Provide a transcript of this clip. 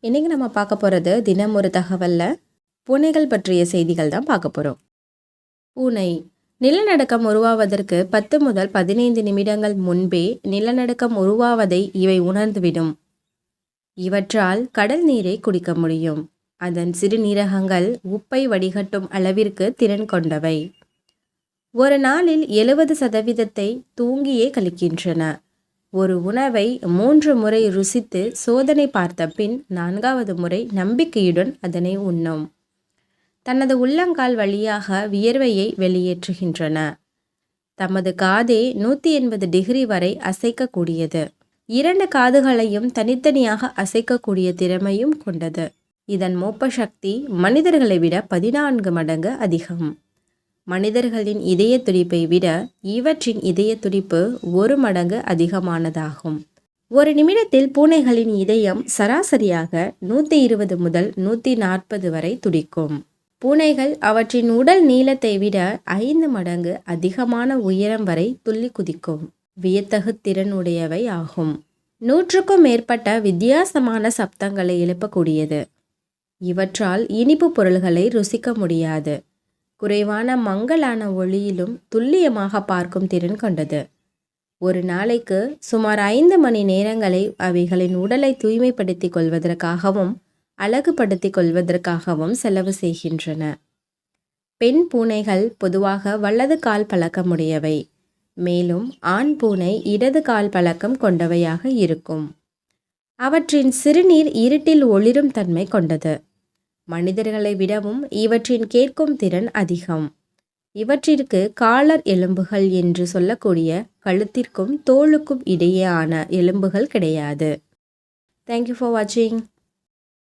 இன்றைக்கி நம்ம பார்க்க போகிறது தினம் ஒரு தகவலில் பூனைகள் பற்றிய செய்திகள் தான் பார்க்க போகிறோம். பூனை நிலநடுக்கம் உருவாவதற்கு 10 முதல் 15 நிமிடங்கள் முன்பே நிலநடுக்கம் உருவாவதை இவை உணர்ந்துவிடும். இவற்றால் கடல் நீரை குடிக்க முடியும். அதன் சிறுநீரகங்கள் உப்பை வடிகட்டும் அளவிற்கு திறன் கொண்டவை. ஒரு நாளில் 70% தூங்கியே கழிக்கின்றன. ஒரு உணவை 3 முறை ருசித்து சோதனை பார்த்த பின் 4வது முறை நம்பிக்கையுடன் அதனை உண்ணும். தனது உள்ளங்கால் வழியாக வியர்வையை வெளியேற்றுகின்றன. தமது காதை 180 டிகிரி வரை அசைக்கக்கூடியது. 2 காதுகளையும் தனித்தனியாக அசைக்கக்கூடிய திறமையும் கொண்டது. இதன் மோப்ப சக்தி மனிதர்களை விட 14 மடங்கு அதிகம். மனிதர்களின் இதய துடிப்பை விட இவற்றின் இதய துடிப்பு 1 மடங்கு அதிகமானதாகும். ஒரு நிமிடத்தில் பூனைகளின் இதயம் சராசரியாக 120 முதல் 140 வரை துடிக்கும். பூனைகள் அவற்றின் உடல் நீளத்தை விட 5 மடங்கு அதிகமான உயரம் வரை துள்ளி குதிக்கும் வியத்தகு திறன் உடையவை ஆகும். 100க்கும் மேற்பட்ட வித்தியாசமான சப்தங்களை எழுப்பக்கூடியது. இவற்றால் இனிப்பு பொருள்களை ருசிக்க முடியாது. குறைவான மங்கலான ஒளியிலும் துல்லியமாக பார்க்கும் திறன் கொண்டது. ஒரு நாளைக்கு சுமார் 5 மணி நேரங்களை அவைகளின் உடலை தூய்மைப்படுத்திக் கொள்வதற்காகவும் அழகுபடுத்திக் கொள்வதற்காகவும் செலவு செய்கின்றன. பெண் பூனைகள் பொதுவாக வலது கால் பழக்கமுடையவை. மேலும் ஆண் பூனை இடது கால் பழக்கம் கொண்டவையாக இருக்கும். அவற்றின் சிறுநீர் இருட்டில் ஒளிரும் தன்மை கொண்டது. மனிதர்களை விடவும் இவற்றின் கேட்கும் திறன் அதிகம். இவற்றிற்கு காலர் எலும்புகள் என்று சொல்லக்கூடிய கழுத்திற்கும் தோலுக்கும் இடையேயான எலும்புகள் கிடையாது. தேங்க்யூ ஃபார் வாட்சிங்.